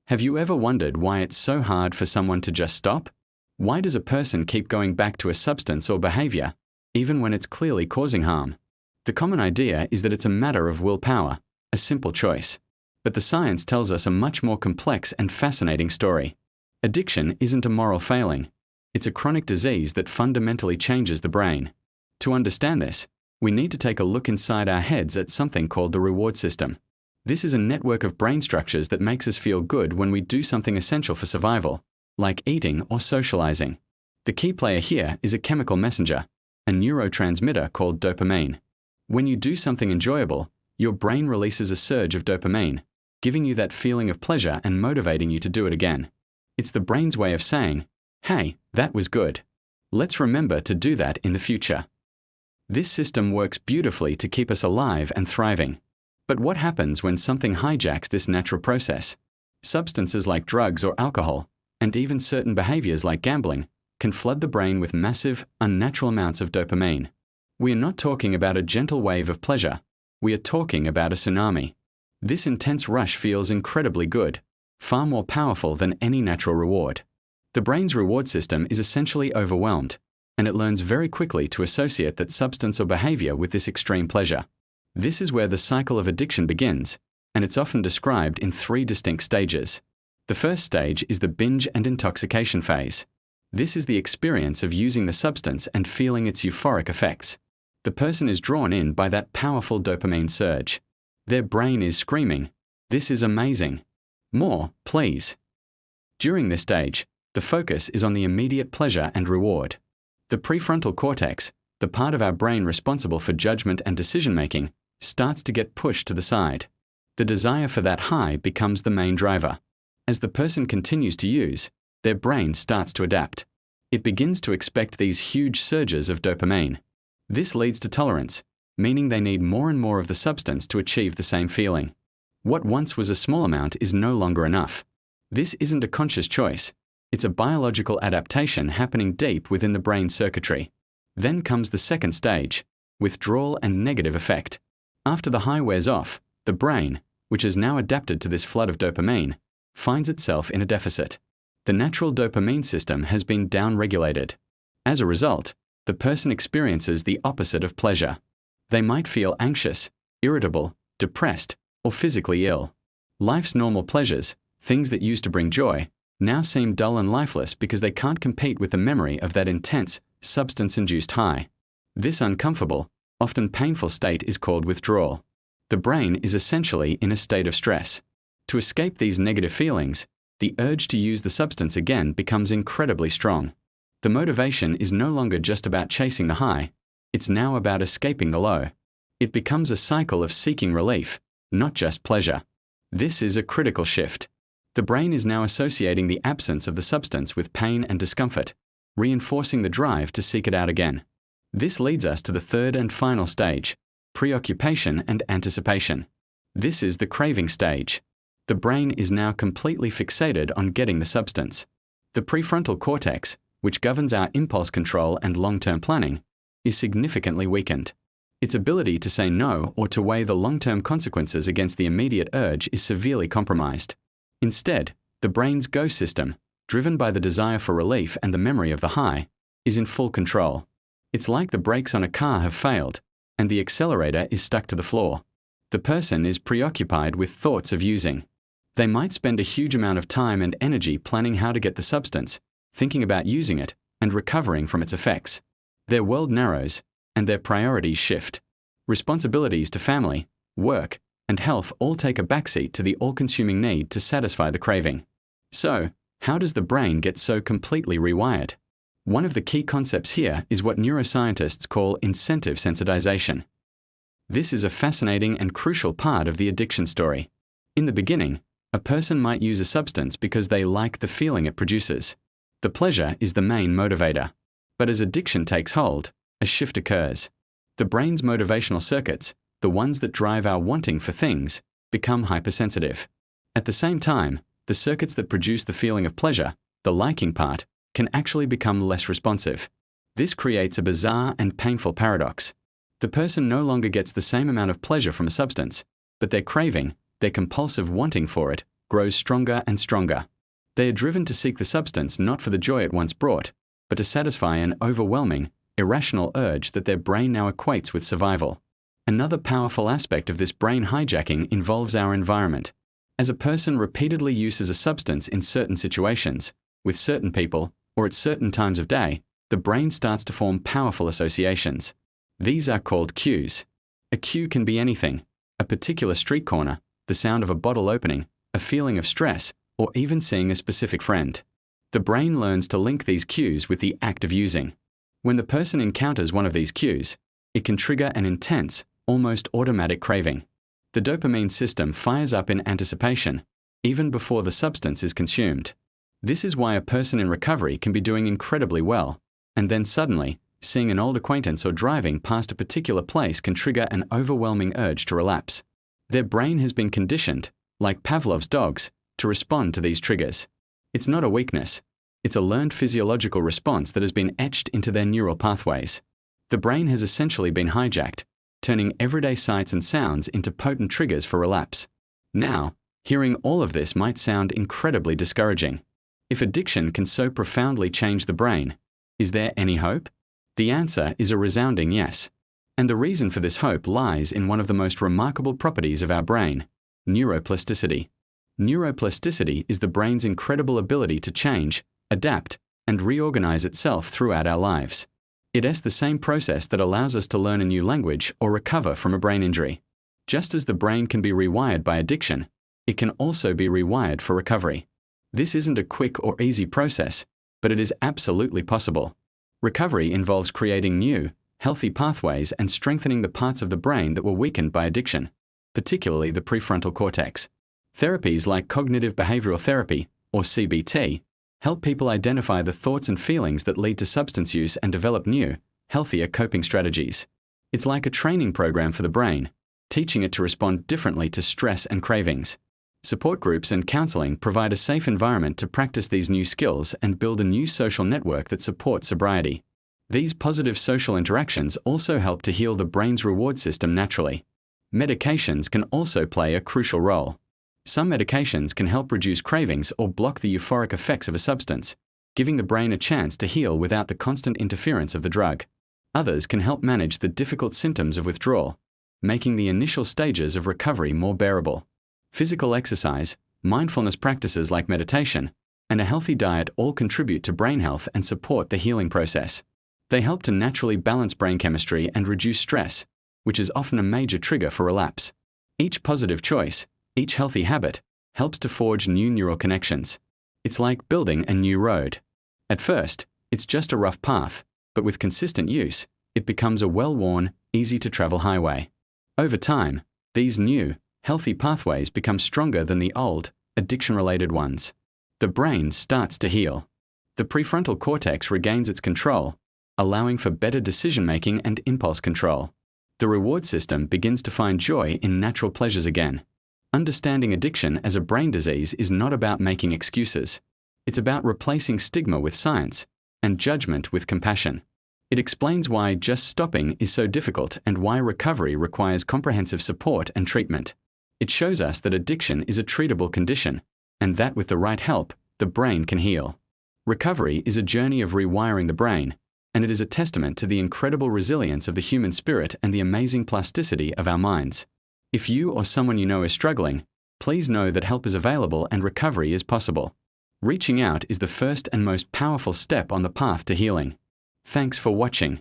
Have you ever wondered why it's so hard for someone to just stop? Why does a person keep going back to a substance or behavior, even when it's clearly causing harm? The common idea is that it's a matter of willpower, a simple choice. But the science tells us a much more complex and fascinating story. Addiction isn't a moral failing. It's a chronic disease that fundamentally changes the brain. To understand this, we need to take a look inside our heads at something called the reward system. This is a network of brain structures that makes us feel good when we do something essential for survival, like eating or socializing. The key player here is a chemical messenger, a neurotransmitter called dopamine. When you do something enjoyable, your brain releases a surge of dopamine, giving you that feeling of pleasure and motivating you to do it again. It's the brain's way of saying, "Hey, that was good. Let's remember to do that in the future." This system works beautifully to keep us alive and thriving. But what happens when something hijacks this natural process? Substances like drugs or alcohol, and even certain behaviors like gambling, can flood the brain with massive, unnatural amounts of dopamine. We are not talking about a gentle wave of pleasure. We are talking about a tsunami. This intense rush feels incredibly good, far more powerful than any natural reward. The brain's reward system is essentially overwhelmed, and it learns very quickly to associate that substance or behavior with this extreme pleasure. This is where the cycle of addiction begins, and it's often described in 3 distinct stages. The first stage is the binge and intoxication phase. This is the experience of using the substance and feeling its euphoric effects. The person is drawn in by that powerful dopamine surge. Their brain is screaming, "This is amazing. More, please." During this stage, the focus is on the immediate pleasure and reward. The prefrontal cortex, the part of our brain responsible for judgment and decision-making, starts to get pushed to the side. The desire for that high becomes the main driver. As the person continues to use, their brain starts to adapt. It begins to expect these huge surges of dopamine. This leads to tolerance, meaning they need more and more of the substance to achieve the same feeling. What once was a small amount is no longer enough. This isn't a conscious choice. It's a biological adaptation happening deep within the brain circuitry. Then comes the second stage, withdrawal and negative effect. After the high wears off, the brain, which has now adapted to this flood of dopamine, finds itself in a deficit. The natural dopamine system has been downregulated. As a result, the person experiences the opposite of pleasure. They might feel anxious, irritable, depressed, or physically ill. Life's normal pleasures, things that used to bring joy, now seem dull and lifeless because they can't compete with the memory of that intense, substance-induced high. This uncomfortable, often painful state is called withdrawal. The brain is essentially in a state of stress. To escape these negative feelings, the urge to use the substance again becomes incredibly strong. The motivation is no longer just about chasing the high, it's now about escaping the low. It becomes a cycle of seeking relief, not just pleasure. This is a critical shift. The brain is now associating the absence of the substance with pain and discomfort, reinforcing the drive to seek it out again. This leads us to the third and final stage, preoccupation and anticipation. This is the craving stage. The brain is now completely fixated on getting the substance. The prefrontal cortex, which governs our impulse control and long-term planning, is significantly weakened. Its ability to say no or to weigh the long-term consequences against the immediate urge is severely compromised. Instead, the brain's go system, driven by the desire for relief and the memory of the high, is in full control. It's like the brakes on a car have failed, and the accelerator is stuck to the floor. The person is preoccupied with thoughts of using. They might spend a huge amount of time and energy planning how to get the substance, thinking about using it, and recovering from its effects. Their world narrows, and their priorities shift. Responsibilities to family, work, and health all take a backseat to the all-consuming need to satisfy the craving. So, how does the brain get so completely rewired? One of the key concepts here is what neuroscientists call incentive sensitization. This is a fascinating and crucial part of the addiction story. In the beginning, a person might use a substance because they like the feeling it produces. The pleasure is the main motivator. But as addiction takes hold, a shift occurs. The brain's motivational circuits, the ones that drive our wanting for things, become hypersensitive. At the same time, the circuits that produce the feeling of pleasure, the liking part, can actually become less responsive. This creates a bizarre and painful paradox. The person no longer gets the same amount of pleasure from a substance, but their craving, their compulsive wanting for it, grows stronger and stronger. They are driven to seek the substance not for the joy it once brought, but to satisfy an overwhelming, irrational urge that their brain now equates with survival. Another powerful aspect of this brain hijacking involves our environment. As a person repeatedly uses a substance in certain situations, with certain people, or at certain times of day, the brain starts to form powerful associations. These are called cues. A cue can be anything: a particular street corner, the sound of a bottle opening, a feeling of stress, or even seeing a specific friend. The brain learns to link these cues with the act of using. When the person encounters one of these cues, it can trigger an intense, almost automatic craving. The dopamine system fires up in anticipation, even before the substance is consumed. This is why a person in recovery can be doing incredibly well, and then suddenly, seeing an old acquaintance or driving past a particular place can trigger an overwhelming urge to relapse. Their brain has been conditioned, like Pavlov's dogs, to respond to these triggers. It's not a weakness. It's a learned physiological response that has been etched into their neural pathways. The brain has essentially been hijacked, turning everyday sights and sounds into potent triggers for relapse. Now, hearing all of this might sound incredibly discouraging. If addiction can so profoundly change the brain, is there any hope? The answer is a resounding yes. And the reason for this hope lies in one of the most remarkable properties of our brain: neuroplasticity. Neuroplasticity is the brain's incredible ability to change, adapt, and reorganize itself throughout our lives. It is the same process that allows us to learn a new language or recover from a brain injury. Just as the brain can be rewired by addiction, it can also be rewired for recovery. This isn't a quick or easy process, but it is absolutely possible. Recovery involves creating new, healthy pathways and strengthening the parts of the brain that were weakened by addiction, particularly the prefrontal cortex. Therapies like cognitive behavioral therapy, or CBT, help people identify the thoughts and feelings that lead to substance use and develop new, healthier coping strategies. It's like a training program for the brain, teaching it to respond differently to stress and cravings. Support groups and counseling provide a safe environment to practice these new skills and build a new social network that supports sobriety. These positive social interactions also help to heal the brain's reward system naturally. Medications can also play a crucial role. Some medications can help reduce cravings or block the euphoric effects of a substance, giving the brain a chance to heal without the constant interference of the drug. Others can help manage the difficult symptoms of withdrawal, making the initial stages of recovery more bearable. Physical exercise, mindfulness practices like meditation, and a healthy diet all contribute to brain health and support the healing process. They help to naturally balance brain chemistry and reduce stress, which is often a major trigger for relapse. Each positive choice, each healthy habit, helps to forge new neural connections. It's like building a new road. At first, it's just a rough path, but with consistent use, it becomes a well-worn, easy-to-travel highway. Over time, these new, healthy pathways become stronger than the old, addiction-related ones. The brain starts to heal. The prefrontal cortex regains its control, allowing for better decision-making and impulse control. The reward system begins to find joy in natural pleasures again. Understanding addiction as a brain disease is not about making excuses. It's about replacing stigma with science and judgment with compassion. It explains why just stopping is so difficult and why recovery requires comprehensive support and treatment. It shows us that addiction is a treatable condition, and that with the right help, the brain can heal. Recovery is a journey of rewiring the brain, and it is a testament to the incredible resilience of the human spirit and the amazing plasticity of our minds. If you or someone you know is struggling, please know that help is available and recovery is possible. Reaching out is the first and most powerful step on the path to healing. Thanks for watching.